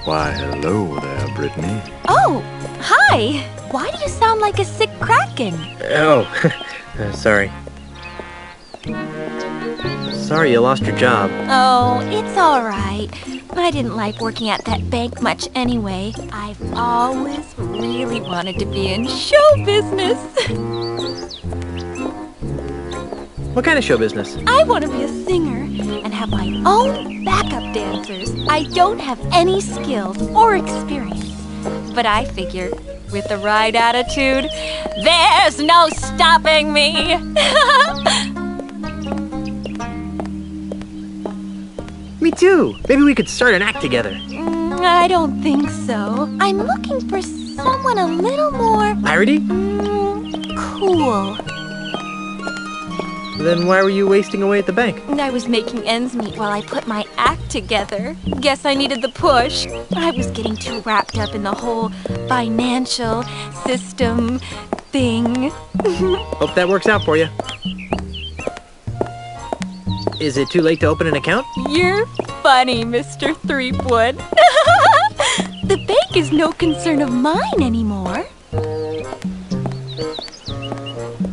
Why, hello there, Brittany. Oh, hi! Why do you sound like a sick kraken? Oh, sorry. Sorry you lost your job. Oh, it's all right. I didn't like working at that bank much anyway. I've always really wanted to be in show business. What kind of show business? I want to be a singer and have my own backup dancers. I don't have any skills or experience, but I figure with the right attitude, there's no stopping me. Me too. Maybe we could start an act together. I don't think so. I'm looking for someone a little more Piratey? cool. Then why were you wasting away at the bank? I was making ends meet while I put my act together. Guess I needed the push. I was getting too wrapped up in the whole financial system thing. Hope that works out for you. Is it too late to open an account? You're funny, Mr. Threepwood. The bank is no concern of mine anymore.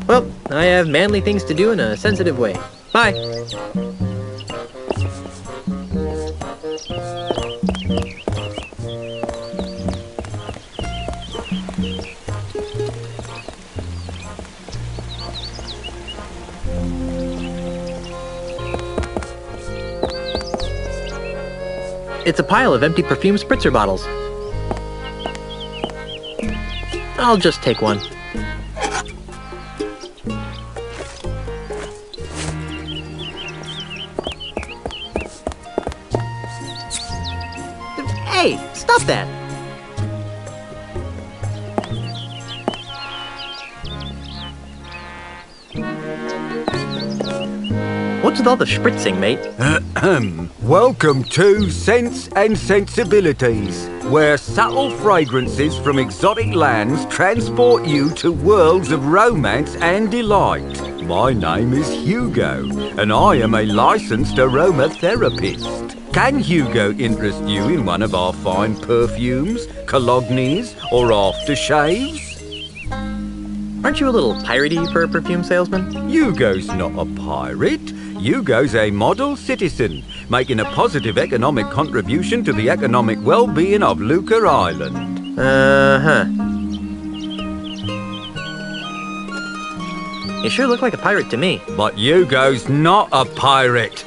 Well, I have manly things to do in a sensitive way. Bye. It's a pile of empty perfume spritzer bottles. I'll just take one. Hey, stop that! What's with all the spritzing, mate? Welcome to Sense and Sensibilities, where subtle fragrances from exotic lands transport you to worlds of romance and delight. My name is Hugo, and I am a licensed aromatherapist. Can Hugo interest you in one of our fine perfumes, colognes, or aftershaves? Aren't you a little piratey for a perfume salesman? Hugo's not a pirate. Hugo's a model citizen, making a positive economic contribution to the economic well-being of Lucre Island. Uh-huh. You sure look like a pirate to me. But Hugo's not a pirate.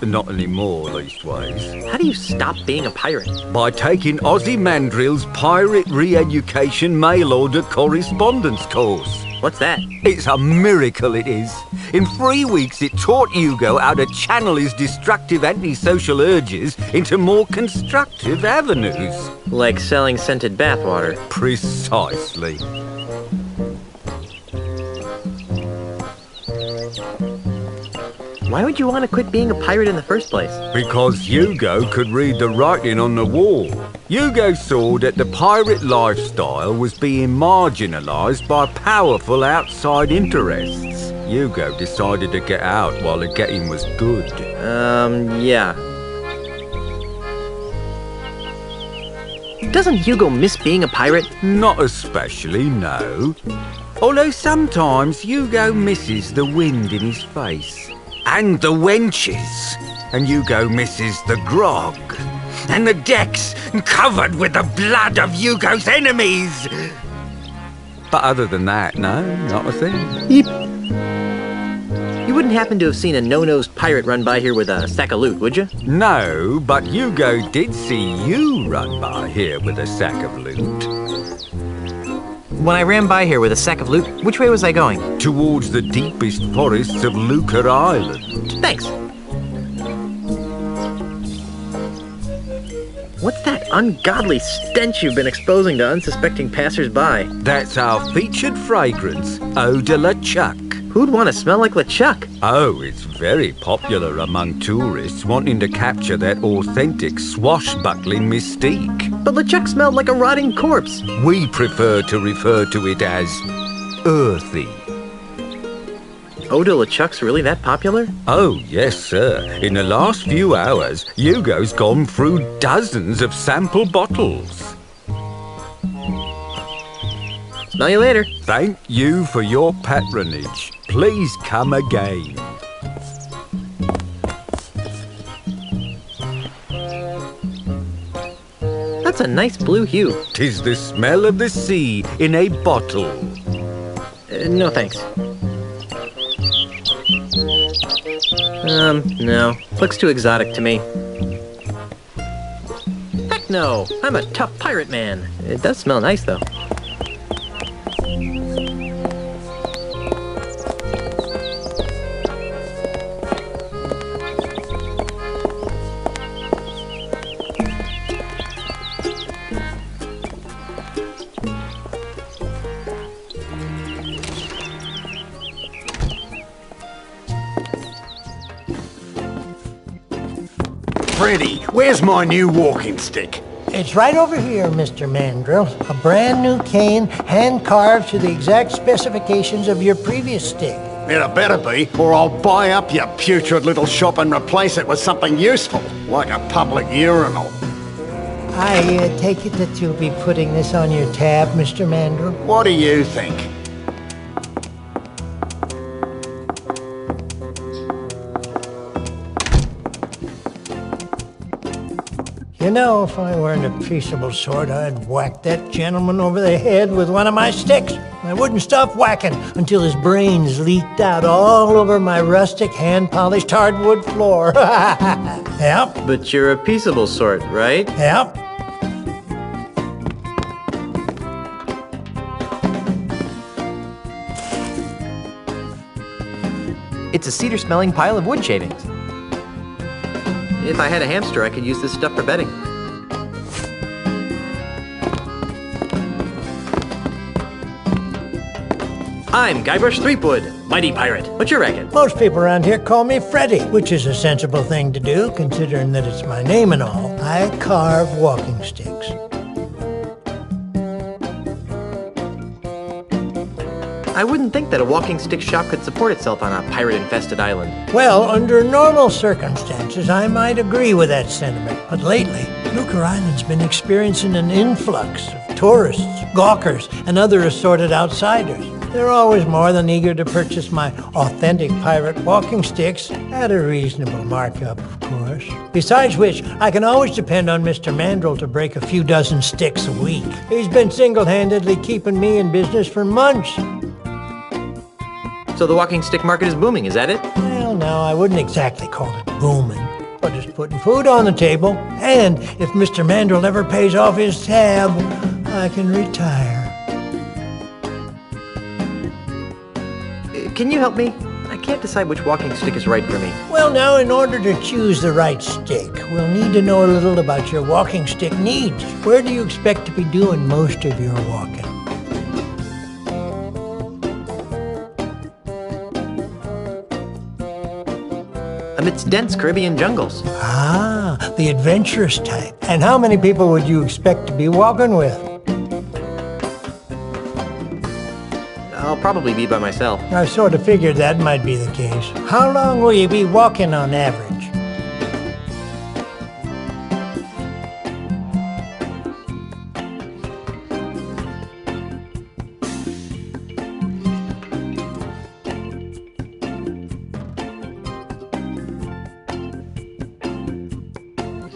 Not anymore, leastways. How do you stop being a pirate? By taking Ozzy Mandrill's Pirate Re-Education Mail Order Correspondence course. What's that? It's a miracle, it is. In 3 weeks, it taught Hugo how to channel his destructive antisocial urges into more constructive avenues. Like selling scented bathwater. Precisely. Why would you want to quit being a pirate in the first place? Because Hugo could read the writing on the wall. Hugo saw that the pirate lifestyle was being marginalised by powerful outside interests. Hugo decided to get out while the getting was good. Yeah. Doesn't Hugo miss being a pirate? Not especially, no. Although sometimes Hugo misses the wind in his face. And the wenches. And Hugo misses the grog. And the decks covered with the blood of Hugo's enemies. But other than that, no, not a thing. Yep. You wouldn't happen to have seen a no-nosed pirate run by here with a sack of loot, would you? No, but Hugo did see you run by here with a sack of loot. When I ran by here with a sack of loot, which way was I going? Towards the deepest forests of Lucre Island. Thanks. What's that ungodly stench you've been exposing to unsuspecting passers-by? That's our featured fragrance, Eau de la Chuck. Who'd want to smell like LeChuck? Oh, it's very popular among tourists wanting to capture that authentic swashbuckling mystique. But LeChuck smelled like a rotting corpse. We prefer to refer to it as earthy. Eau de LeChuck's really that popular? Oh, yes, sir. In the last few hours, Hugo's gone through dozens of sample bottles. Smell you later. Thank you for your patronage. Please come again. That's a nice blue hue. 'Tis the smell of the sea in a bottle. No thanks. No. Looks too exotic to me. Heck no! I'm a tough pirate man. It does smell nice, though. Freddy, where's my new walking stick? It's right over here, Mr. Mandrill. A brand new cane, hand-carved to the exact specifications of your previous stick. It better be, or I'll buy up your putrid little shop and replace it with something useful, like a public urinal. I take it that you'll be putting this on your tab, Mr. Mandrill. What do you think? You know, if I weren't a peaceable sort, I'd whack that gentleman over the head with one of my sticks. I wouldn't stop whacking until his brains leaked out all over my rustic, hand-polished hardwood floor. Yep, But you're a peaceable sort, right? yep. It's a cedar-smelling pile of wood shavings. If I had a hamster, I could use this stuff for bedding. I'm Guybrush Threepwood, mighty pirate. What's your racket? Most people around here call me Freddy, which is a sensible thing to do, considering that it's my name and all. I carve walking sticks. I wouldn't think that a walking stick shop could support itself on a pirate-infested island. Well, under normal circumstances, I might agree with that sentiment. But lately, Lucre Island's been experiencing an influx of tourists, gawkers, and other assorted outsiders. They're always more than eager to purchase my authentic pirate walking sticks at a reasonable markup, of course. Besides which, I can always depend on Mr. Mandrill to break a few dozen sticks a week. He's been single-handedly keeping me in business for months. So the walking stick market is booming, is that it? Well, no, I wouldn't exactly call it booming, but it's putting food on the table. And if Mr. Mandrill never pays off his tab, I can retire. Can you help me? I can't decide which walking stick is right for me. Well, now, in order to choose the right stick, we'll need to know a little about your walking stick needs. Where do you expect to be doing most of your walking? Amidst dense Caribbean jungles. Ah, the adventurous type. And how many people would you expect to be walking with? I'll probably be by myself. I sort of figured that might be the case. How long will you be walking on average?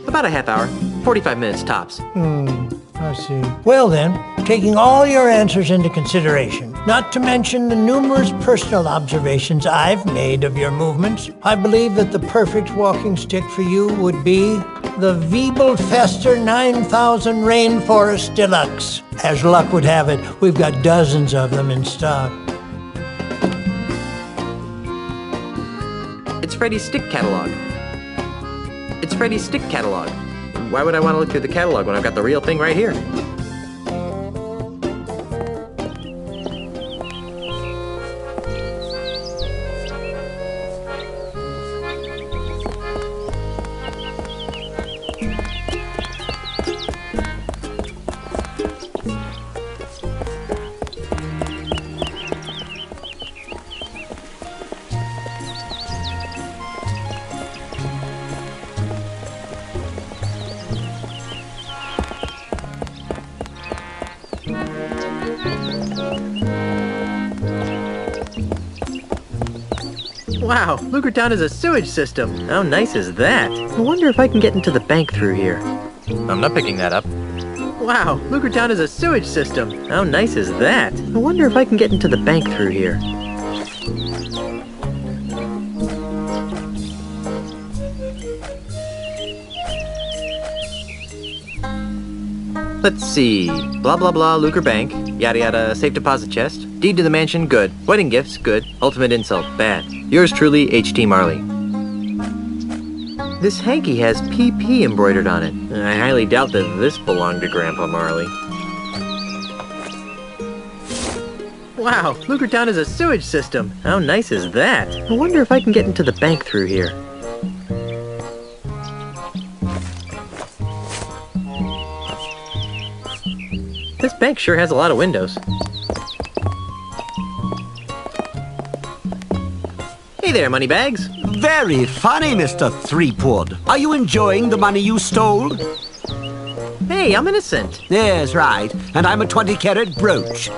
About a half hour. 45 minutes tops. I see. Well then, taking all your answers into consideration, not to mention the numerous personal observations I've made of your movements, I believe that the perfect walking stick for you would be the Wiebelfester 9000 Rainforest Deluxe. As luck would have it, we've got dozens of them in stock. It's Freddy's stick catalog. It's Freddy's stick catalog. Why would I want to look through the catalog when I've got the real thing right here? Wow, Lucre Town is a sewage system. How nice is that? I wonder if I can get into the bank through here. I'm not picking that up. Wow, Lucre Town is a sewage system. How nice is that? I wonder if I can get into the bank through here. Let's see. Blah, blah, blah, Lucre Bank. Yada, yada, safe deposit chest. Deed to the mansion, good. Wedding gifts, good. Ultimate insult, bad. Yours truly, H.T. Marley. This hanky has PP embroidered on it. I highly doubt that this belonged to Grandpa Marley. Wow, Lucre Town is a sewage system. How nice is that? I wonder if I can get into the bank through here. This bank sure has a lot of windows. Hey there, moneybags. Very funny, Mr. Threepwood. Are you enjoying the money you stole? Hey, I'm innocent. Yes, right. And I'm a 20-carat brooch.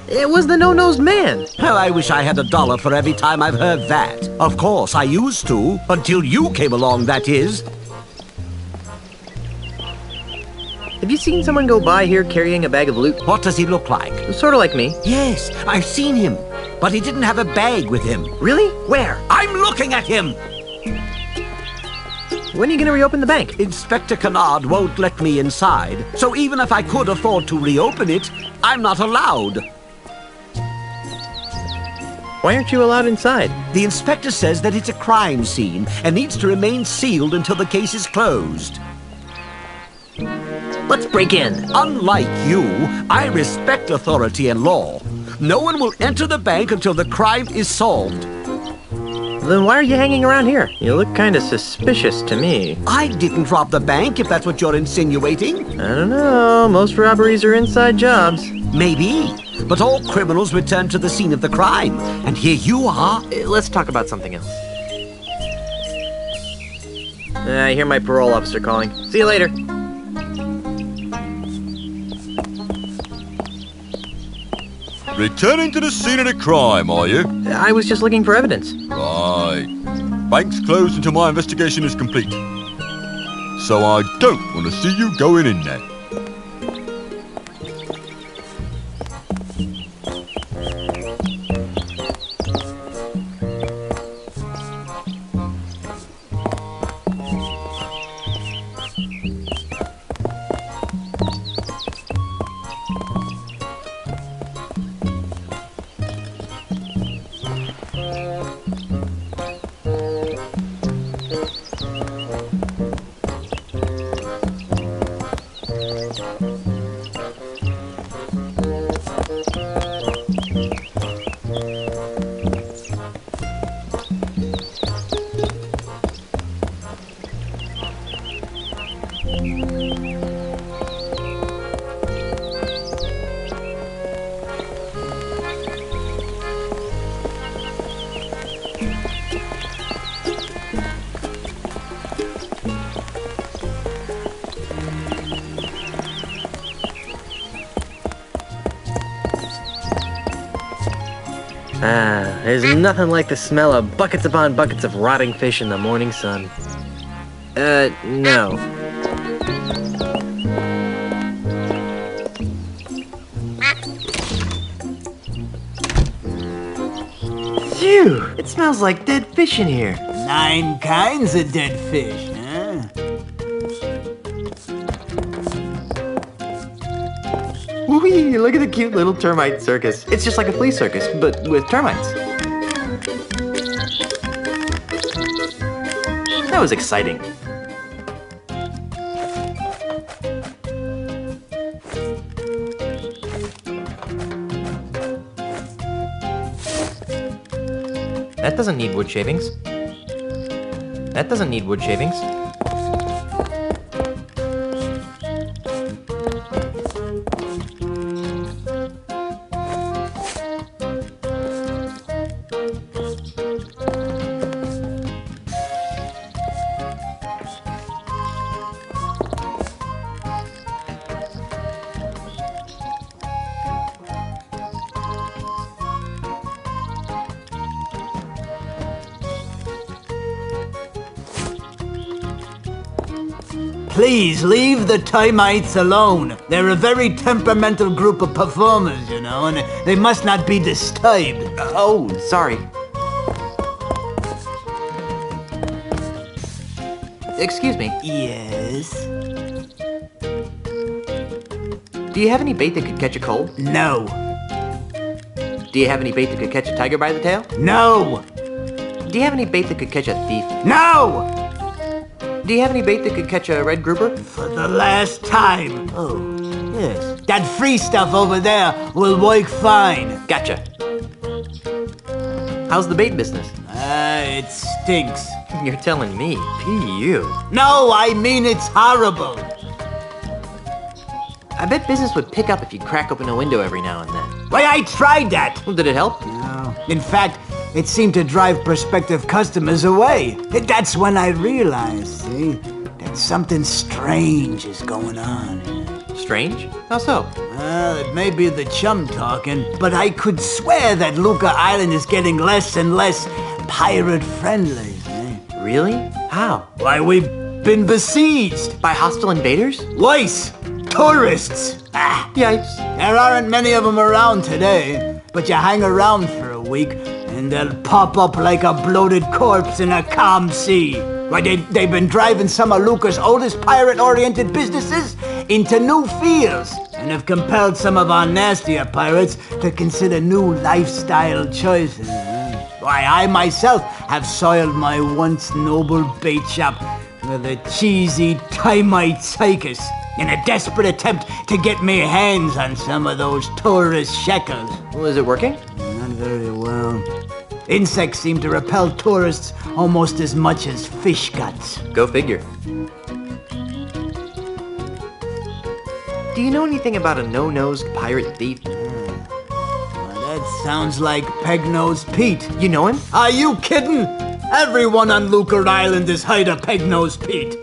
It was the no-nosed man. Oh, I wish I had $1 for every time I've heard that. Of course, I used to. Until you came along, that is. Have you seen someone go by here carrying a bag of loot? What does he look like? Sort of like me. Yes, I've seen him. But he didn't have a bag with him. Really? Where? I'm looking at him! When are you gonna reopen the bank? Inspector Kennard won't let me inside. So even if I could afford to reopen it, I'm not allowed. Why aren't you allowed inside? The inspector says that it's a crime scene and needs to remain sealed until the case is closed. Let's break in. Unlike you, I respect authority and law. No one will enter the bank until the crime is solved. Then why are you hanging around here? You look kind of suspicious to me. I didn't rob the bank, if that's what you're insinuating. I don't know. Most robberies are inside jobs. Maybe. But all criminals return to the scene of the crime. And here you are. Let's talk about something else. I hear my parole officer calling. See you later. Returning to the scene of the crime, are you? I was just looking for evidence. Right. Bank's closed until my investigation is complete. So I don't want to see you going in there. There's nothing like the smell of buckets upon buckets of rotting fish in the morning sun. No. Phew! It smells like dead fish in here. 9 kinds of dead fish, huh? Whee! Look at the cute little termite circus. It's just like a flea circus, but with termites. That was exciting. That doesn't need wood shavings. That doesn't need wood shavings. Please leave the termites alone. They're a very temperamental group of performers, you know, and they must not be disturbed. Oh, sorry. Excuse me. Yes? Do you have any bait that could catch a cold? No. Do you have any bait that could catch a tiger by the tail? No. Do you have any bait that could catch a thief? No! Do you have any bait that could catch a red grouper? For the last time. Oh, yes. That free stuff over there will work fine. Gotcha. How's the bait business? It stinks. You're telling me. P.U. No, I mean it's horrible. I bet business would pick up if you crack open a window every now and then. Why, I tried that. Well, did it help? No. In fact, it seemed to drive prospective customers away. That's when I realized, see, that something strange is going on. Strange? How so? Well, it may be the chum talking, but I could swear that Lucre Island is getting less and less pirate-friendly. Really? How? Why, we've been besieged. By hostile invaders? Lice! Tourists! Ah, Yikes. there aren't many of them around today, but you hang around for a week, and they'll pop up like a bloated corpse in a calm sea. Why, they've been driving some of Lucre's oldest pirate-oriented businesses into new fields, and have compelled some of our nastier pirates to consider new lifestyle choices. Why, I myself have soiled my once noble bait shop with a cheesy termite circus in a desperate attempt to get me hands on some of those tourist shekels. Well, is it working? Not very well. Insects seem to repel tourists almost as much as fish guts. Go figure. Do you know anything about a no-nosed pirate thief? That sounds like Peg-Nosed Pete. You know him? Are you kidding? Everyone on Lucre Island has heard of Peg-Nosed Pete.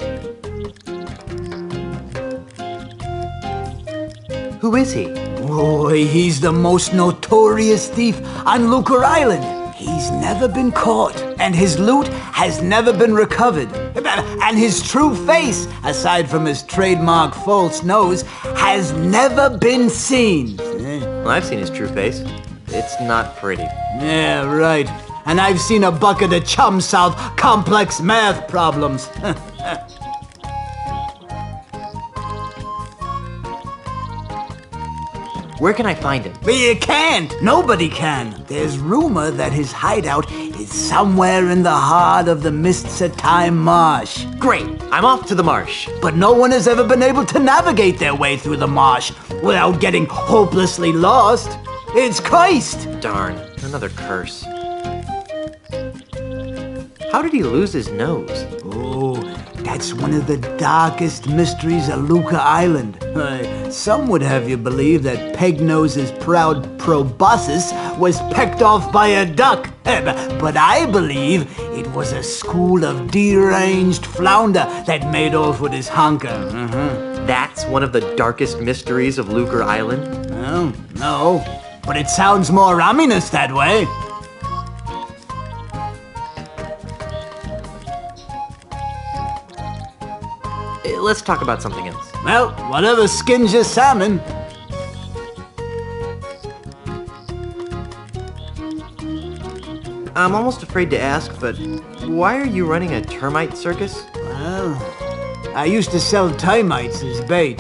Who is he? Oh, he's the most notorious thief on Lucre Island. He's never been caught, and his loot has never been recovered. And his true face, aside from his trademark false nose, has never been seen. Well, I've seen his true face. It's not pretty. Yeah, right. And I've seen a bucket of chum solve complex math problems. Where can I find him? But you can't. Nobody can. There's rumor that his hideout is somewhere in the heart of the Mists of Time marsh. Great! I'm off to the marsh. But no one has ever been able to navigate their way through the marsh without getting hopelessly lost. It's cursed. Darn, another curse. How did he lose his nose? Oh, that's one of the darkest mysteries of Lucre Island. Some would have you believe that Peg-Nose's proud proboscis was pecked off by a duck. But I believe it was a school of deranged flounder that made off with his honker. That's one of the darkest mysteries of Lucre Island? Well, no, but it sounds more ominous that way. Let's talk about something else. Well, whatever skins your salmon. I'm almost afraid to ask, but why are you running a termite circus? Well, I used to sell termites as bait,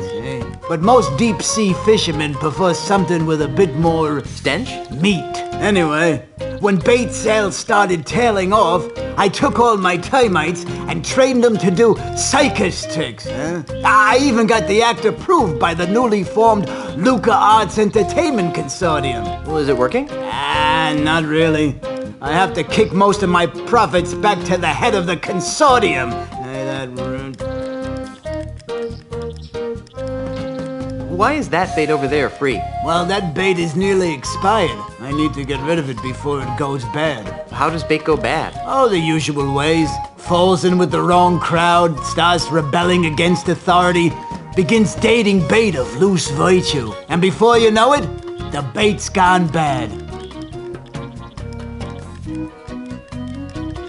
but most deep-sea fishermen prefer something with a bit more Stench? meat. Anyway, when bait sales started tailing off, I took all my termites and trained them to do circus tricks. I even got the act approved by the newly formed Lucre Arts Entertainment Consortium. Well, is it working? Not really. I have to kick most of my profits back to the head of the consortium. That rude. Why is that bait over there free? Well, that bait is nearly expired. I need to get rid of it before it goes bad. How does bait go bad? Oh, the usual ways. Falls in with the wrong crowd, starts rebelling against authority, begins dating bait of loose virtue. And before you know it, the bait's gone bad.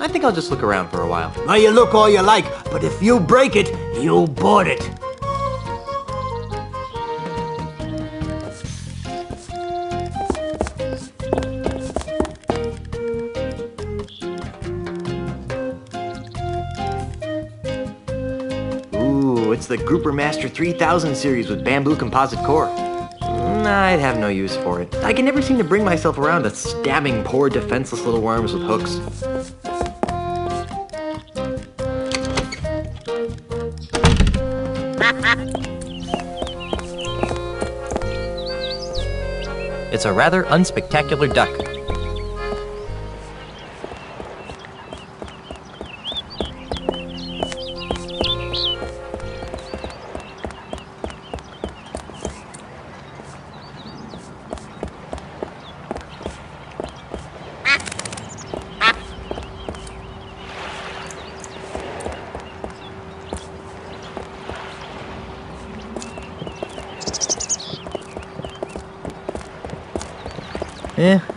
I think I'll just look around for a while. Well, you look all you like, but if you break it, you board it. Ooh, it's the Grouper Master 3000 series with bamboo composite core. I'd have no use for it. I can never seem to bring myself around to stabbing poor defenseless little worms with hooks. It's a rather unspectacular duck.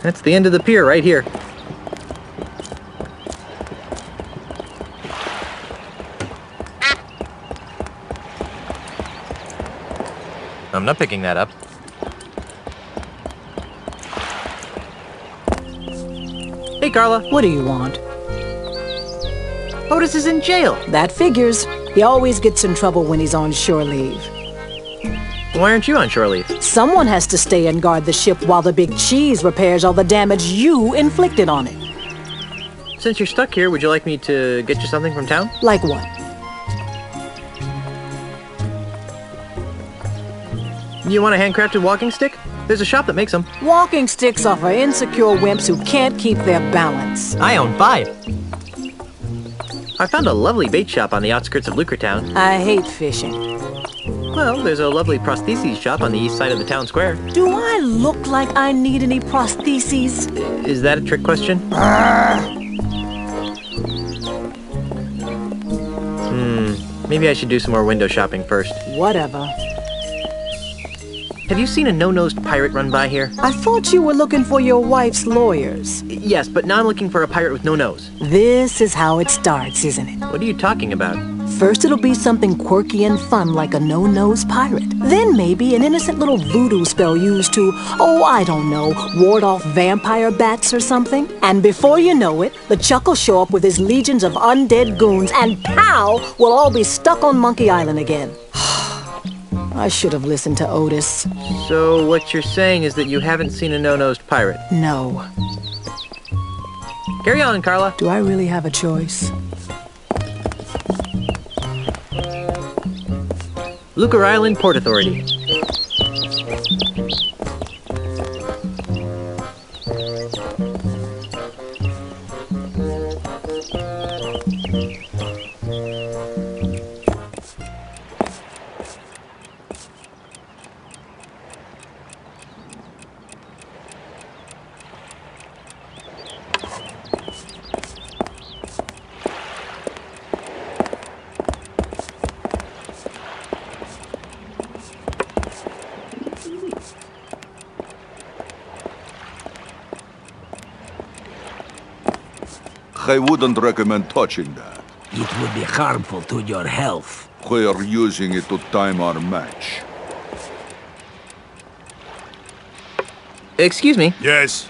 That's the end of the pier right here. I'm not picking that up. Hey, Carla. What do you want? Otis is in jail. That figures. He always gets in trouble when he's on shore leave. Why aren't you on shore leave? Someone has to stay and guard the ship while the big cheese repairs all the damage you inflicted on it. Since you're stuck here, would you like me to get you something from town? Like what? You want a handcrafted walking stick? There's a shop that makes them. Walking sticks are for insecure wimps who can't keep their balance. I own 5. I found a lovely bait shop on the outskirts of Lucre town. I hate fishing. Well, there's a lovely prostheses shop on the east side of the town square. Do I look like I need any prostheses? Is that a trick question? Maybe I should do some more window shopping first. Whatever. Have you seen a no-nosed pirate run by here? I thought you were looking for your wife's lawyers. Yes, but now I'm looking for a pirate with no nose. This is how it starts, isn't it? What are you talking about? First it'll be something quirky and fun like a no-nose pirate. Then maybe an innocent little voodoo spell used to, oh, I don't know, ward off vampire bats or something. And before you know it, LeChuck will show up with his legions of undead goons and pow, we'll all be stuck on Monkey Island again. I should have listened to Otis. So what you're saying is that you haven't seen a no-nosed pirate? No. Carry on, Carla. Do I really have a choice? Lucre Island Port Authority. I wouldn't recommend touching that. It would be harmful to your health. We're using it to time our match. Excuse me. Yes.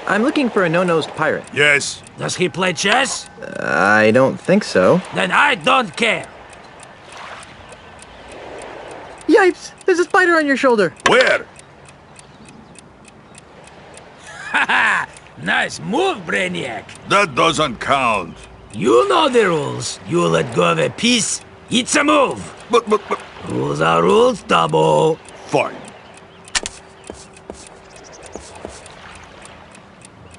I'm looking for a no-nosed pirate. Yes. Does he play chess? I don't think so. Then I don't care. Yipes! There's a spider on your shoulder. Where? Haha! Nice move, Brainiac. That doesn't count. You know the rules. You let go of a piece, it's a move. But... Rules are rules, Tabo. Fine.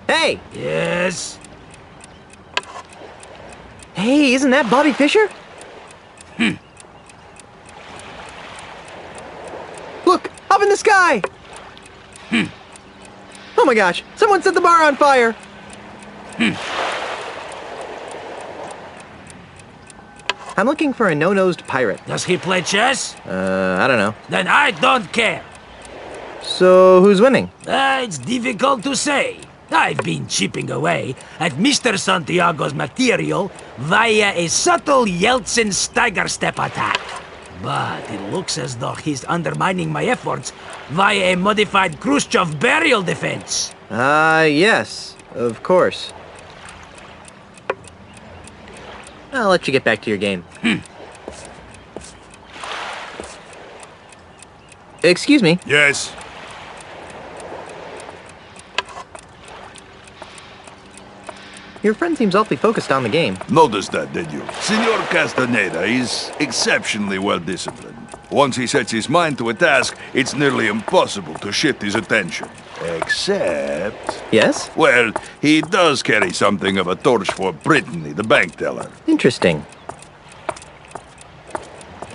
Hey! Yes. Hey, isn't that Bobby Fischer? Look! Up in the sky! Oh my gosh! Someone set the bar on fire! I'm looking for a no-nosed pirate. Does he play chess? I don't know. Then I don't care. So, who's winning? It's difficult to say. I've been chipping away at Mr. Santiago's material via a subtle Yeltsin step attack. But it looks as though he's undermining my efforts via a modified Khrushchev burial defense. Yes, of course. I'll let you get back to your game. Excuse me. Yes. Your friend seems awfully focused on the game. Noticed that, did you? Senor Castaneda is exceptionally well disciplined. Once he sets his mind to a task, it's nearly impossible to shift his attention. Except... Yes? Well, he does carry something of a torch for Brittany, the bank teller. Interesting.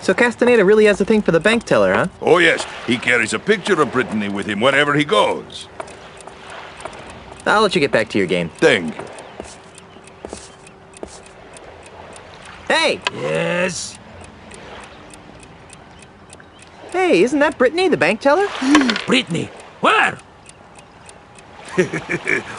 So Castaneda really has a thing for the bank teller, huh? Oh yes, he carries a picture of Brittany with him wherever he goes. I'll let you get back to your game. Thank you. Hey! Yes? Hey, isn't that Brittany, the bank teller? Brittany, where?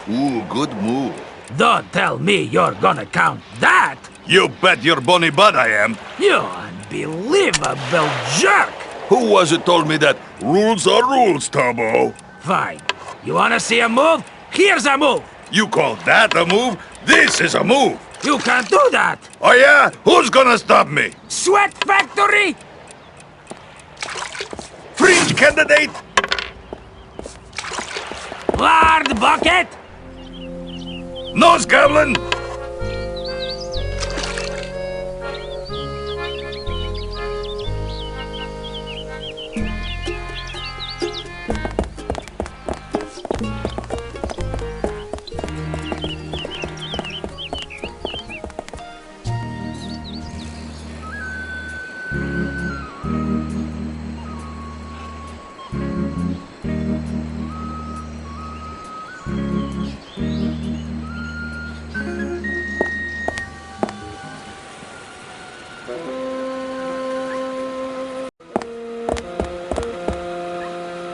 Ooh, good move. Don't tell me you're gonna count that! You bet your bonny butt I am. You unbelievable jerk! Who was it told me that rules are rules, Turbo? Fine. You wanna see a move? Here's a move! You call that a move? This is a move. You can't do that! Oh yeah? Who's gonna stop me? Sweat factory! Fringe candidate? Lard bucket! Nose goblin?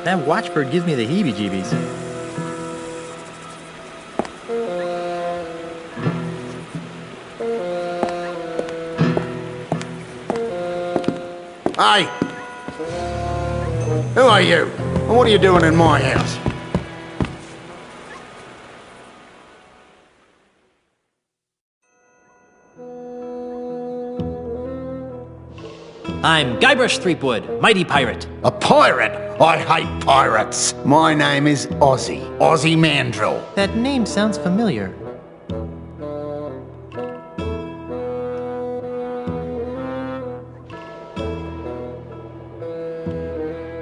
That watchbird gives me the heebie-jeebies. Hey! Who are you? And what are you doing in my house? I'm Guybrush Threepwood, mighty pirate. A pirate? I hate pirates. My name is Ozzy. Ozzy Mandrill. That name sounds familiar.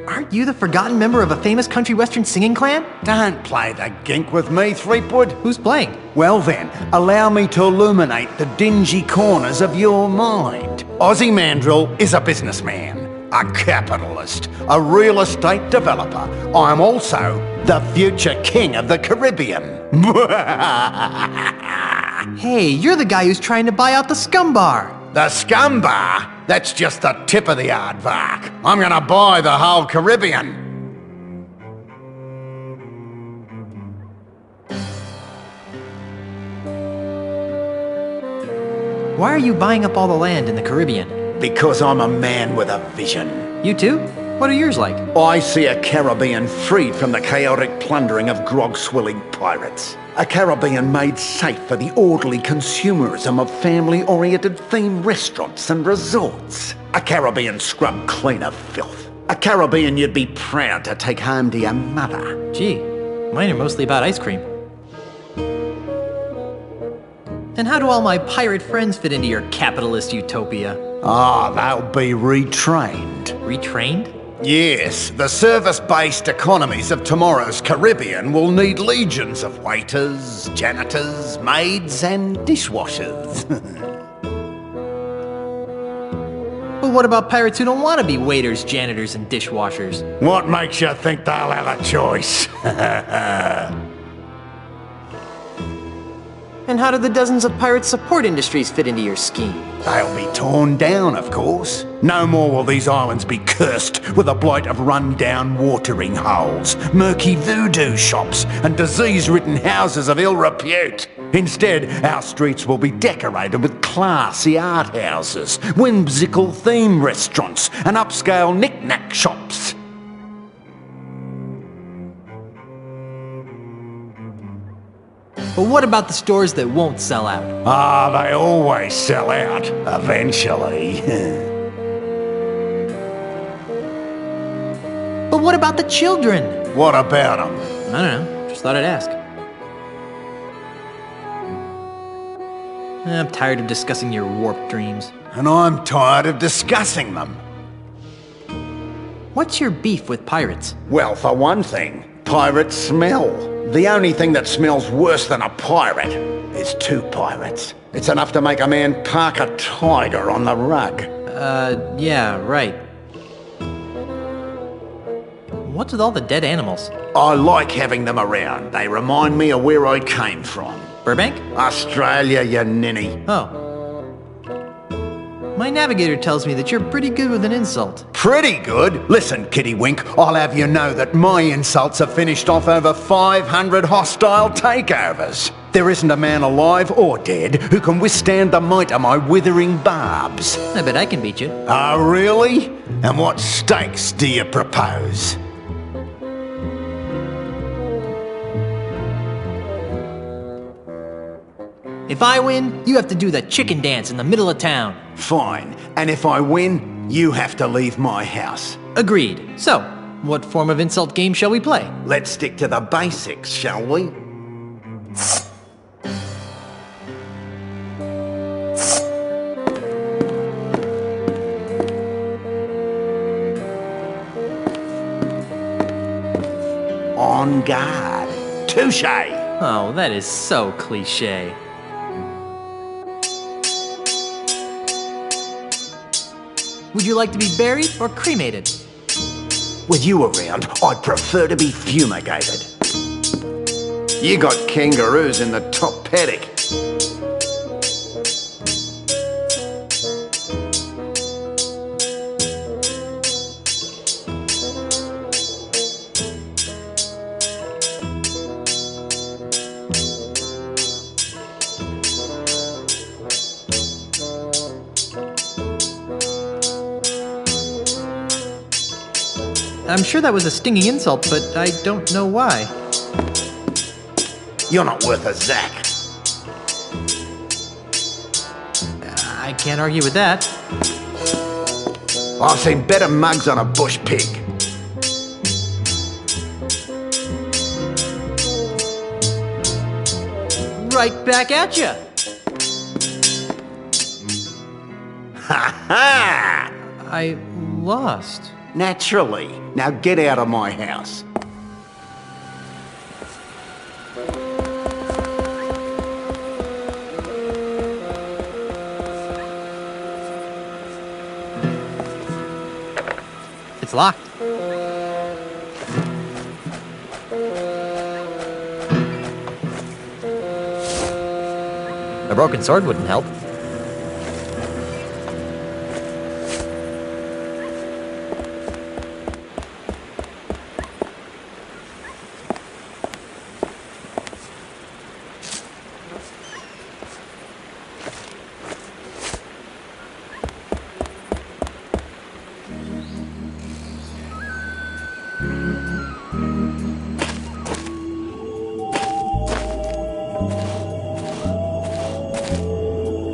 Aren't you the forgotten member of a famous country western singing clan? Don't play the gink with me, Threepwood. Who's playing? Well then, allow me to illuminate the dingy corners of your mind. Ozzy Mandrill is a businessman, a capitalist, a real estate developer. I'm also the future king of the Caribbean. Hey, you're the guy who's trying to buy out the Scum Bar. The Scum Bar? That's just the tip of the aardvark. I'm gonna buy the whole Caribbean. Why are you buying up all the land in the Caribbean? Because I'm a man with a vision. You too? What are yours like? I see a Caribbean freed from the chaotic plundering of grog-swilling pirates. A Caribbean made safe for the orderly consumerism of family-oriented themed restaurants and resorts. A Caribbean scrubbed clean of filth. A Caribbean you'd be proud to take home to your mother. Gee, mine are mostly about ice cream. And how do all my pirate friends fit into your capitalist utopia? Ah, they'll be retrained. Retrained? Yes, the service-based economies of tomorrow's Caribbean will need legions of waiters, janitors, maids, and dishwashers. But what about pirates who don't want to be waiters, janitors, and dishwashers? What makes you think they'll have a choice? And how do the dozens of pirate support industries fit into your scheme? They'll be torn down, of course. No more will these islands be cursed with the blight of run-down watering holes, murky voodoo shops, and disease-ridden houses of ill repute. Instead, our streets will be decorated with classy art houses, whimsical theme restaurants, and upscale knick-knack shops. But what about the stores that won't sell out? Ah, they always sell out, eventually. But what about the children? What about them? I don't know. Just thought I'd ask. I'm tired of discussing your warped dreams. And I'm tired of discussing them. What's your beef with pirates? Well, for one thing, pirates smell. The only thing that smells worse than a pirate is two pirates. It's enough to make a man park a tiger on the rug. Yeah, right. What's with all the dead animals? I like having them around. They remind me of where I came from. Burbank? Australia, you ninny. Oh. My navigator tells me that you're pretty good with an insult. Pretty good? Listen, Kitty Wink, I'll have you know that my insults have finished off over 500 hostile takeovers. There isn't a man alive or dead who can withstand the might of my withering barbs. I bet I can beat you. Oh, really? And what stakes do you propose? If I win, you have to do the chicken dance in the middle of town. Fine. And if I win, you have to leave my house. Agreed. So, what form of insult game shall we play? Let's stick to the basics, shall we? On guard. Touché. Oh, that is so cliché. Would you like to be buried or cremated? With you around, I'd prefer to be fumigated. You got kangaroos in the top paddock. I'm sure that was a stinging insult, but I don't know why. You're not worth a zack. I can't argue with that. I've seen better mugs on a bush pig. Right back at ya. Ha ha! I lost. Naturally. Now get out of my house. It's locked. A broken sword wouldn't help.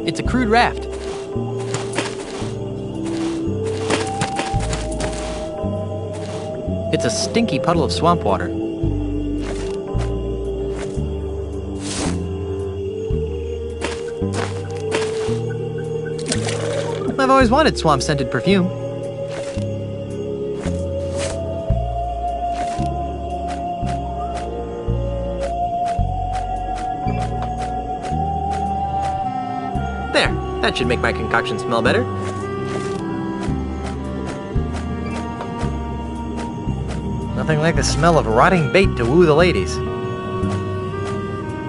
It's a crude raft. It's a stinky puddle of swamp water. I've always wanted swamp-scented perfume. There, that should make my concoction smell better. Nothing like the smell of rotting bait to woo the ladies.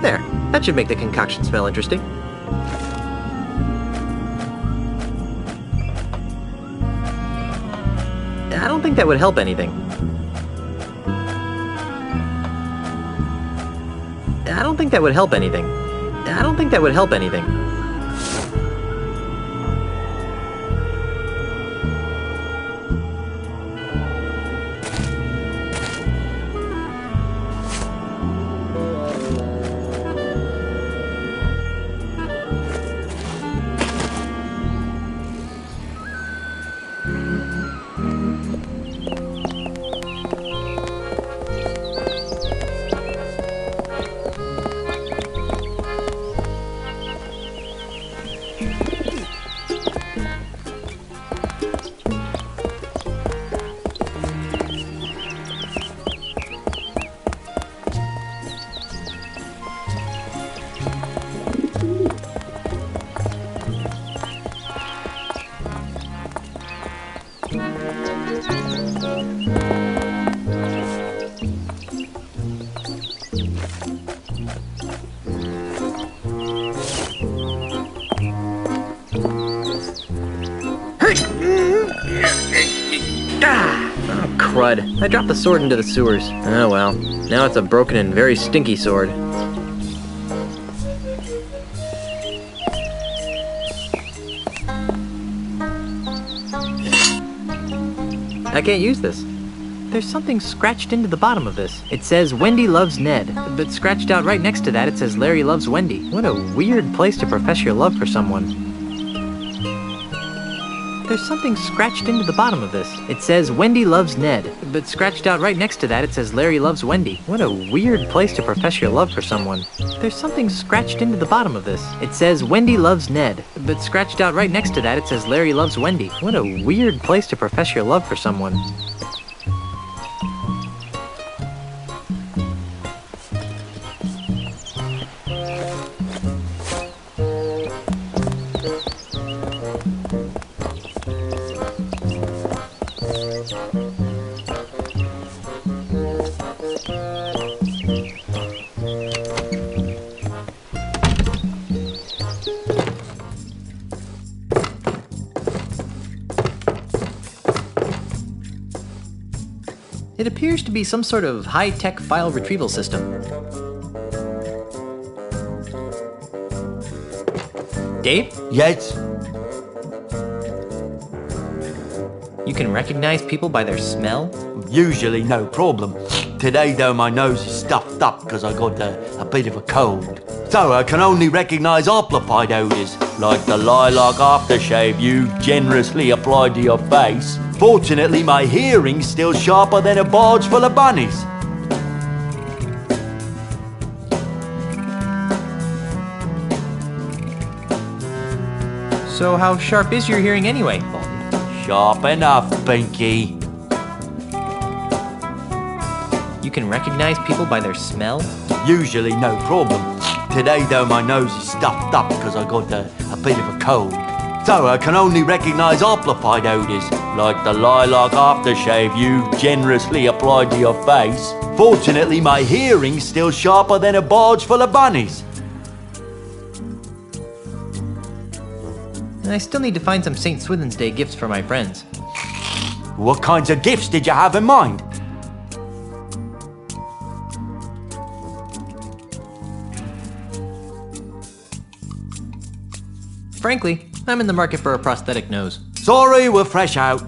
There, That should make the concoction smell interesting. I don't think that would help anything. I don't think that would help anything. I don't think that would help anything. Oh, crud. I dropped the sword into the sewers. Oh well. Now it's a broken and very stinky sword. I can't use this. There's something scratched into the bottom of this. It says Wendy loves Ned, but scratched out right next to that it says Larry loves Wendy. What a weird place to profess your love for someone. There's something scratched into the bottom of this. It says Wendy loves Ned, but scratched out right next to that it says Larry loves Wendy. What a weird place to profess your love for someone. There's something scratched into the bottom of this. It says Wendy loves Ned, but scratched out right next to that it says Larry loves Wendy. What a weird place to profess your love for someone. It appears to be some sort of high-tech file retrieval system. Dave? Yes? You can recognize people by their smell? Usually no problem. Today though my nose is stuffed up because I got a bit of a cold. So I can only recognise amplified odours, like the lilac aftershave you generously applied to your face. Fortunately my hearing's still sharper than a barge full of bunnies. So how sharp is your hearing anyway? Sharp enough, Pinky. You can recognize people by their smell? Usually no problem. Today though my nose is stuffed up because I got a bit of a cold. So I can only recognise amplified odours, like the lilac aftershave you generously applied to your face. Fortunately my hearing's still sharper than a barge full of bunnies. And I still need to find some St. Swithin's Day gifts for my friends. What kinds of gifts did you have in mind? Frankly, I'm in the market for a prosthetic nose. Sorry, we're fresh out.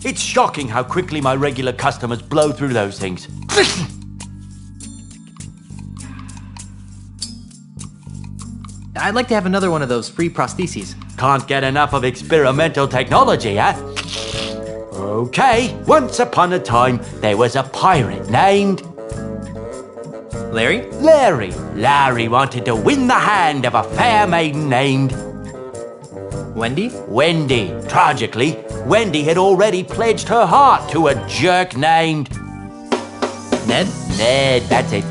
It's shocking how quickly my regular customers blow through those things. I'd like to have another one of those free prostheses. Can't get enough of experimental technology, huh? Okay, once upon a time, there was a pirate named... Larry? Larry. Larry wanted to win the hand of a fair maiden named... Wendy? Wendy. Tragically, Wendy had already pledged her heart to a jerk named... Ned? Ned, that's it.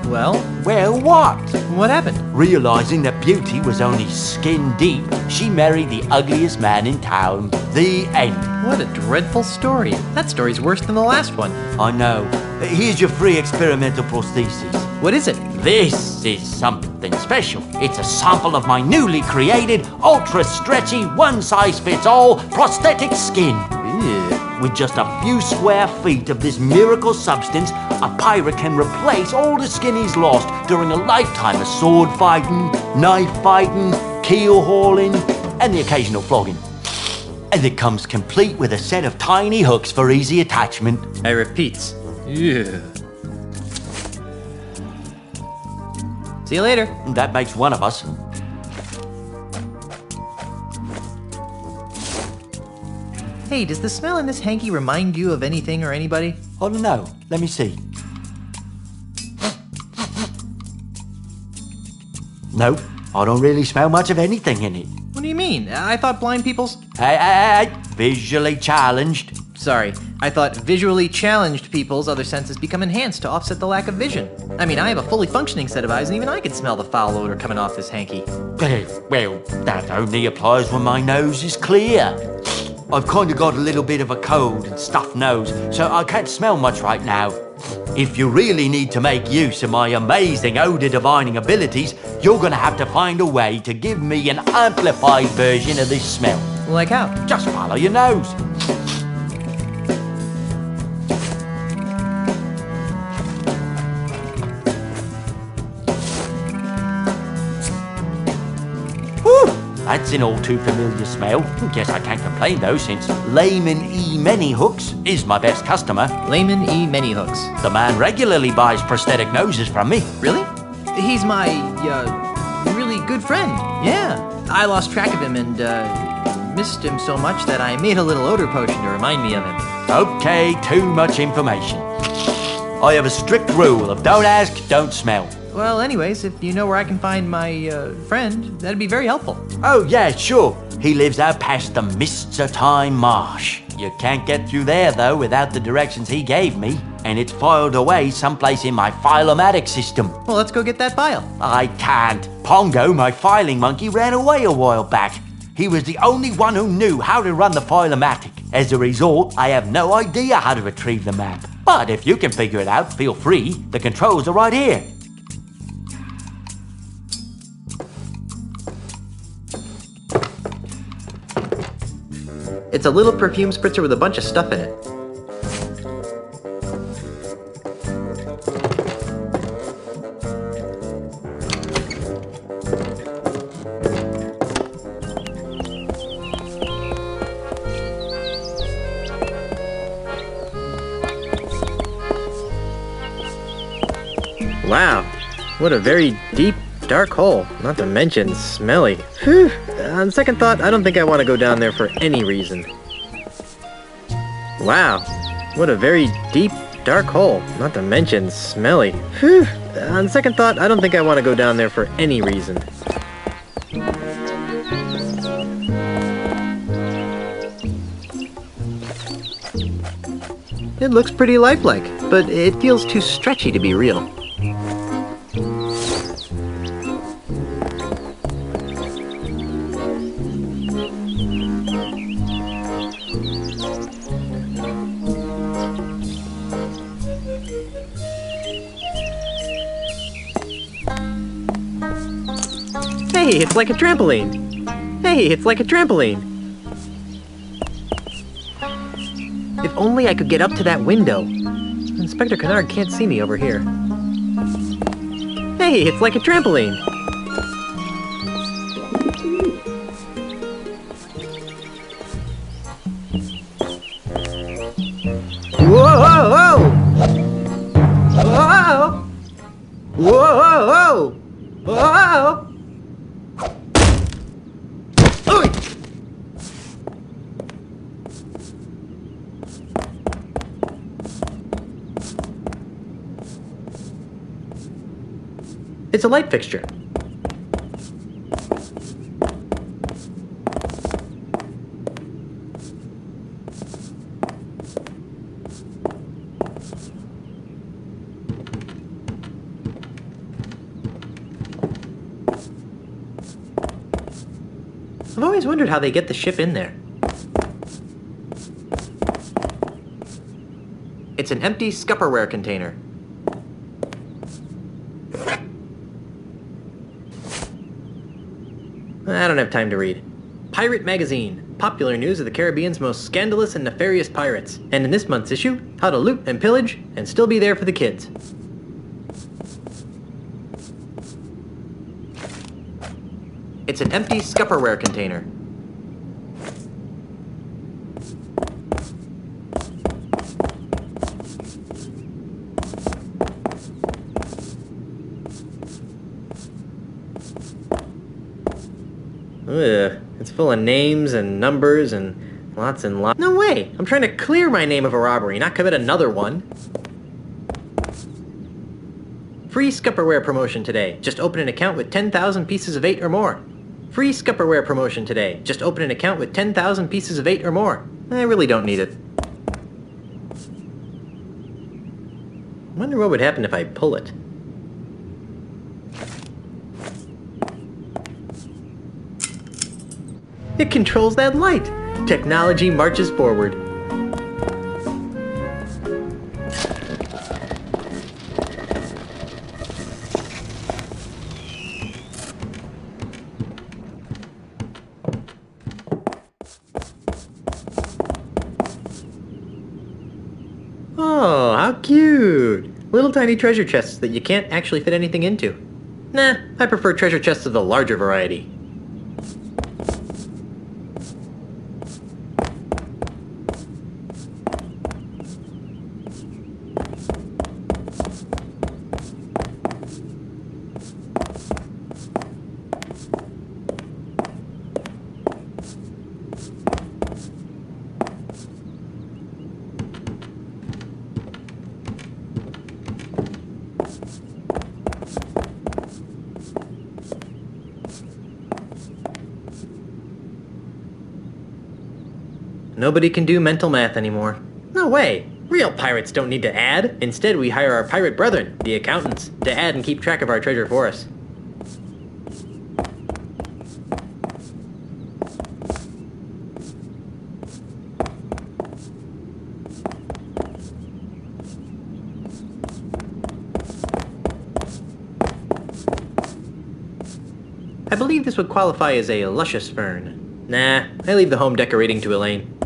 Well? Well, what? What happened? Realizing that beauty was only skin deep, she married the ugliest man in town. The end. What a dreadful story. That story's worse than the last one. I know. Here's your free experimental prosthesis. What is it? This is something special. It's a sample of my newly created, ultra-stretchy, one-size-fits-all prosthetic skin. With just a few square feet of this miracle substance, a pirate can replace all the skin he's lost during a lifetime of sword fighting, knife fighting, keel hauling, and the occasional flogging. And it comes complete with a set of tiny hooks for easy attachment. I repeat. Yeah. See you later. That makes one of us. Hey, does the smell in this hanky remind you of anything or anybody? I don't know. Let me see. Nope, I don't really smell much of anything in it. What do you mean? I thought blind people's... Hey, visually challenged. Sorry, I thought visually challenged people's other senses become enhanced to offset the lack of vision. I mean, I have a fully functioning set of eyes, and even I can smell the foul odor coming off this hanky. Well, that only applies when my nose is clear. I've kind of got a little bit of a cold and stuffed nose, so I can't smell much right now. If you really need to make use of my amazing odor divining abilities, you're gonna have to find a way to give me an amplified version of this smell. Like how? Just follow your nose. That's an all too familiar smell. Guess I can't complain though, since Layman E. Manyhooks is my best customer. Layman E. Manyhooks. The man regularly buys prosthetic noses from me. Really? He's my, really good friend. Yeah. I lost track of him and, missed him so much that I made a little odor potion to remind me of him. Okay, too much information. I have a strict rule of don't ask, don't smell. Well, anyways, if you know where I can find my, friend, that'd be very helpful. Oh, yeah, sure. He lives out past the Mists of Time Marsh. You can't get through there, though, without the directions he gave me. And it's filed away someplace in my file-o-matic system. Well, let's go get that file. I can't. Pongo, my filing monkey, ran away a while back. He was the only one who knew how to run the file-o-matic. As a result, I have no idea how to retrieve the map. But if you can figure it out, feel free. The controls are right here. It's a little perfume spritzer with a bunch of stuff in it. Wow, what a very deep, dark hole, not to mention smelly. Whew. On second thought, I don't think I want to go down there for any reason. Wow, what a very deep, dark hole, not to mention smelly. Whew. On second thought, I don't think I want to go down there for any reason. It looks pretty lifelike, but it feels too stretchy to be real. Hey, it's like a trampoline! Hey, it's like a trampoline! If only I could get up to that window. Inspector Kennard can't see me over here. Hey, it's like a trampoline! Whoa! Whoa! Whoa! Whoa! It's a light fixture. I've always wondered how they get the ship in there. It's an empty Scupperware container. I don't have time to read. Pirate Magazine. Popular news of the Caribbean's most scandalous and nefarious pirates. And in this month's issue, how to loot and pillage and still be there for the kids. It's an empty Scupperware container. Ugh, it's full of names and numbers and lots and lots. No way! I'm trying to clear my name of a robbery, not commit another one. Free Scupperware promotion today. Just open an account with 10,000 pieces of 8 or more. Free Scupperware promotion today. Just open an account with 10,000 pieces of 8 or more. I really don't need it. Wonder what would happen if I pull it. It controls that light! Technology marches forward. Oh, how cute! Little tiny treasure chests that you can't actually fit anything into. Nah, I prefer treasure chests of the larger variety. Nobody can do mental math anymore. No way! Real pirates don't need to add. Instead, we hire our pirate brethren, the accountants, to add and keep track of our treasure for us. I believe this would qualify as a luscious fern. Nah, I leave the home decorating to Elaine.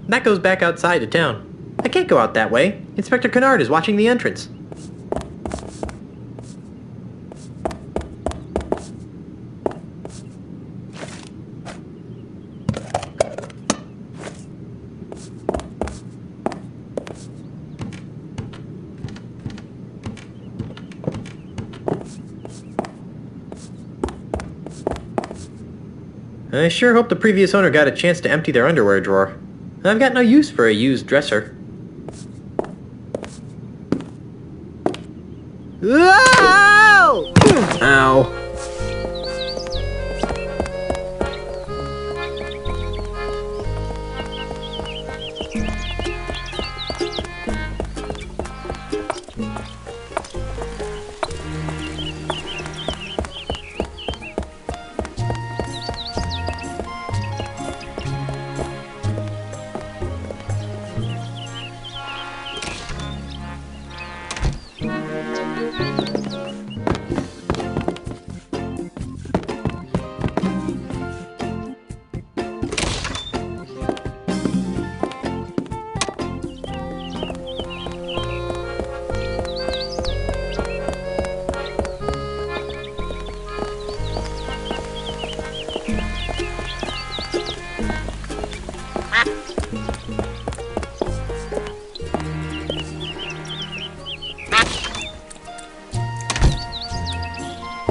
That goes back outside to town. I can't go out that way. Inspector Kennard is watching the entrance. I sure hope the previous owner got a chance to empty their underwear drawer. I've got no use for a used dresser. Ow! Ow.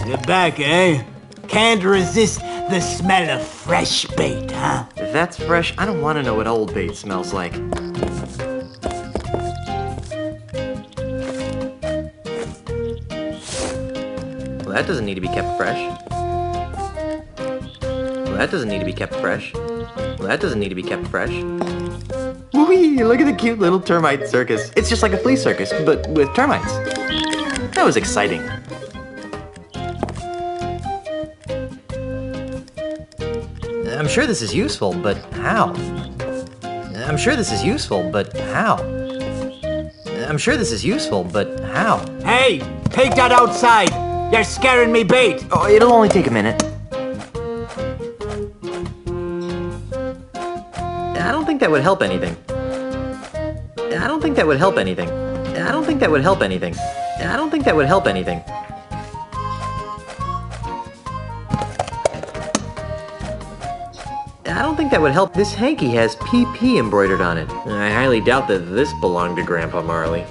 You're back, eh? Can't resist the smell of fresh bait, huh? If that's fresh, I don't want to know what old bait smells like. Well, that doesn't need to be kept fresh. Well, that doesn't need to be kept fresh. Well, that doesn't need to be kept fresh. Whee! Look at the cute little termite circus. It's just like a flea circus, but with termites. That was exciting. I'm sure this is useful, but how? I'm sure this is useful, but how? I'm sure this is useful, but how? Hey, Take that outside. You're scaring me bait. Oh, it'll only take a minute. I don't think that would help anything. I don't think that would help anything. I don't think that would help anything. I don't think that would help anything. I don't think that would help. This hanky has PP embroidered on it. I highly doubt that this belonged to Grandpa Marley.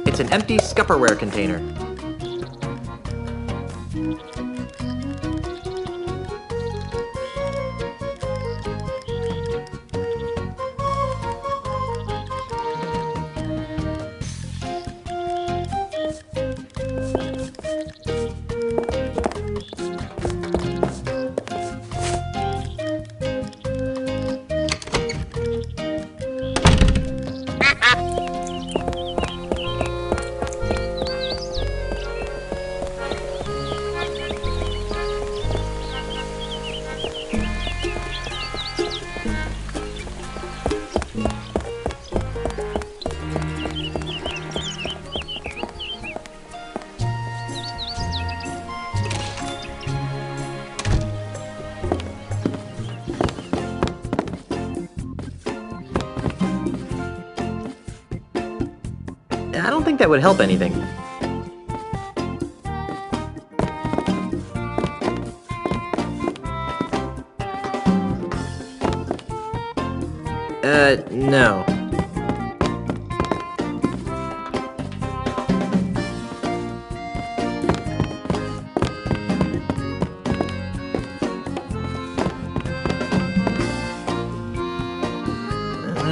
It's an empty Scupperware container. I don't think that would help anything. No.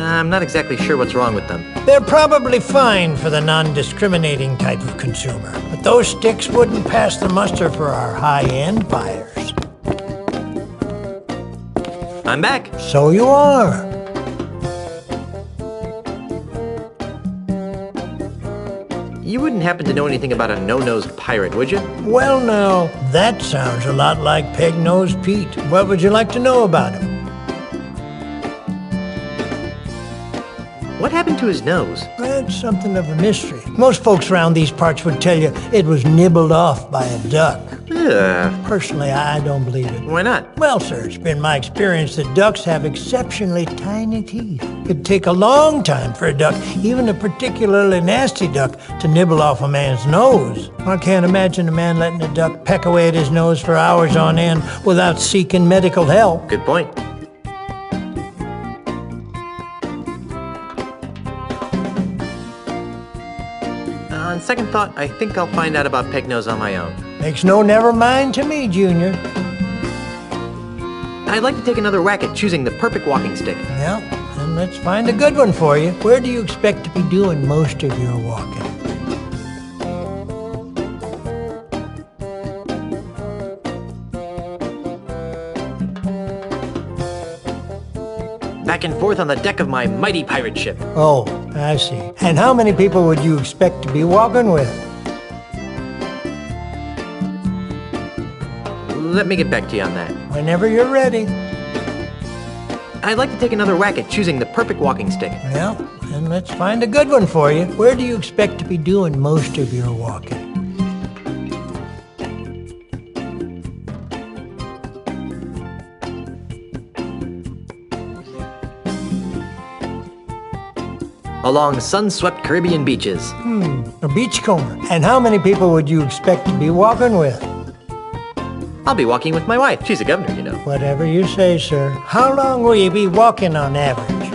I'm not exactly sure what's wrong with them. They're probably fine for the non-discriminating type of consumer, but those sticks wouldn't pass the muster for our high-end buyers. I'm back. So you are. You wouldn't happen to know anything about a no-nosed pirate, would you? Well, now, that sounds a lot like Peg-Nosed Pete. What would you like to know about him? What happened to his nose? That's something of a mystery. Most folks around these parts would tell you it was nibbled off by a duck. Ugh. Personally, I don't believe it. Why not? Well, sir, it's been my experience that ducks have exceptionally tiny teeth. It'd take a long time for a duck, even a particularly nasty duck, to nibble off a man's nose. I can't imagine a man letting a duck peck away at his nose for hours on end without seeking medical help. Good point. On second thought, I think I'll find out about Pegnose on my own. Makes no never mind to me, Junior. I'd like to take another whack at choosing the perfect walking stick. Yeah, and let's find a good one for you. Where do you expect to be doing most of your walking? Back and forth on the deck of my mighty pirate ship. Oh, I see. And how many people would you expect to be walking with? Let me get back to you on that. Whenever you're ready. I'd like to take another whack at choosing the perfect walking stick. Yeah, and let's find a good one for you. Where do you expect to be doing most of your walking? Along sun-swept Caribbean beaches. A beachcomber. And how many people would you expect to be walking with? I'll be walking with my wife. She's a governor, you know. Whatever you say, sir. How long will you be walking on average?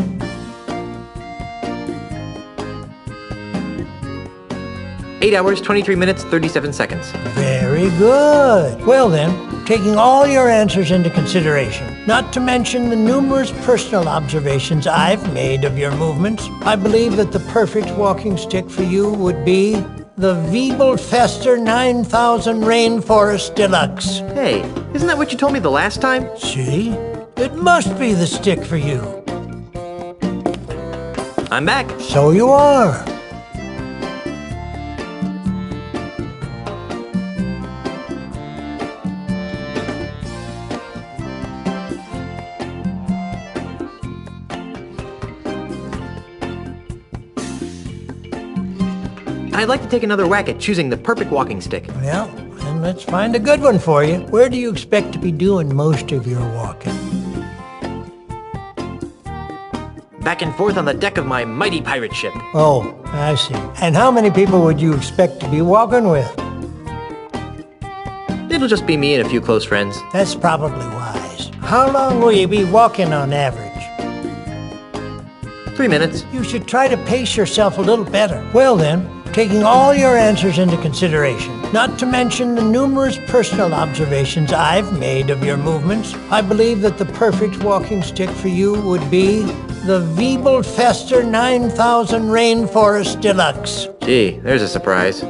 Eight hours, 23 minutes, 37 seconds. Very good. Well then, taking all your answers into consideration, not to mention the numerous personal observations I've made of your movements, I believe that the perfect walking stick for you would be the Wiebelfester 9000 Rainforest Deluxe. Hey, isn't that what you told me the last time? See? It must be the stick for you. I'm back. So you are. I'd like to take another whack at choosing the perfect walking stick. Well, then let's find a good one for you. Where do you expect to be doing most of your walking? Back and forth on the deck of my mighty pirate ship. Oh, I see. And how many people would you expect to be walking with? It'll just be me and a few close friends. That's probably wise. How long will you be walking on average? 3 minutes. You should try to pace yourself a little better. Well then, taking all your answers into consideration, not to mention the numerous personal observations I've made of your movements, I believe that the perfect walking stick for you would be the Wiebelfester 9000 Rainforest Deluxe. Gee, there's a surprise.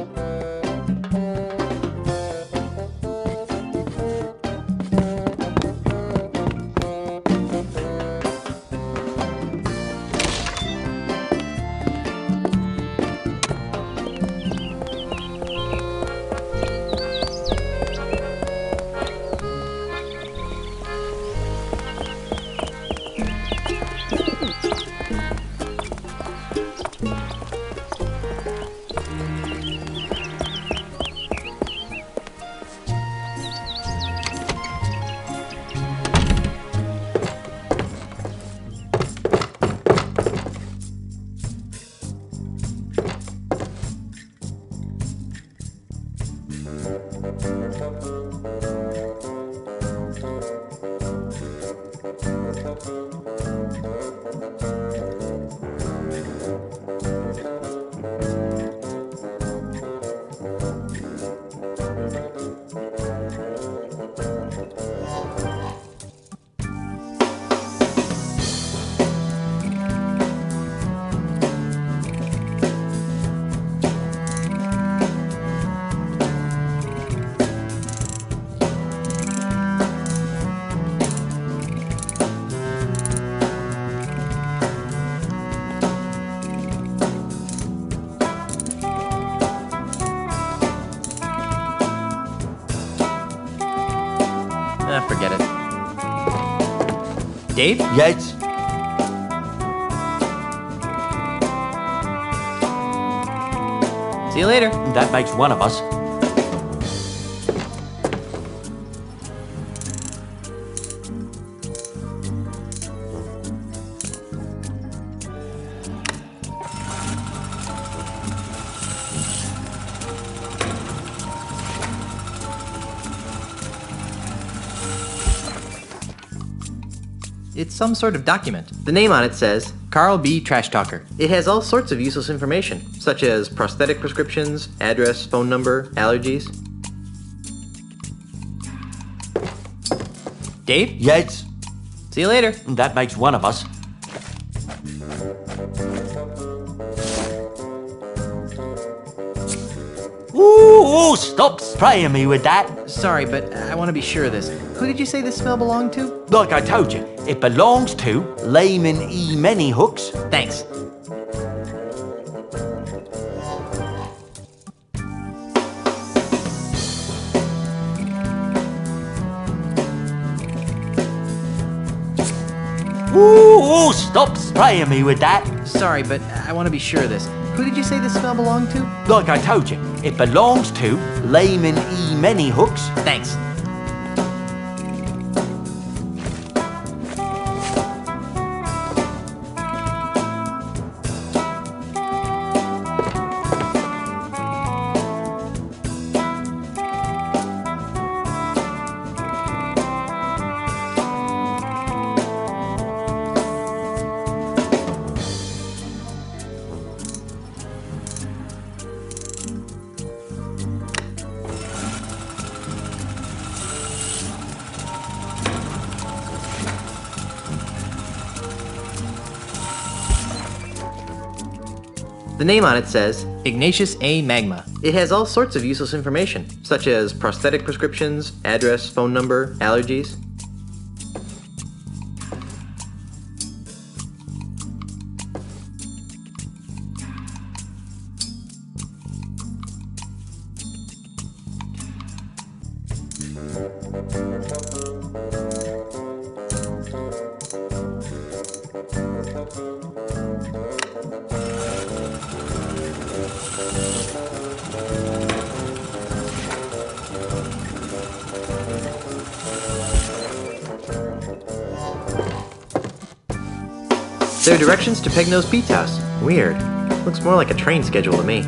Forget it. Dave? Yes? See you later. That makes one of us. It's some sort of document. The name on it says, Carl B. Trash Talker. it has all sorts of useless information, such as prosthetic prescriptions, address, phone number, allergies. Dave? Yes? See you later. That makes one of us. Ooh, stop spraying me with that. Sorry, but I want to be sure of this. Who did you say this smell belonged to? Like I told you, it belongs to Layman E. Manyhooks. Thanks. Ooh, stop spraying me with that. Sorry, but I want to be sure of this. Who did you say this smell belonged to? Like I told you, it belongs to Layman E. Manyhooks. Thanks. The name on it says, Ignatius A. Magma. it has all sorts of useless information, such as prosthetic prescriptions, address, phone number, allergies. There are directions to Pegnose Pete's house. Weird. Looks more like a train schedule to me.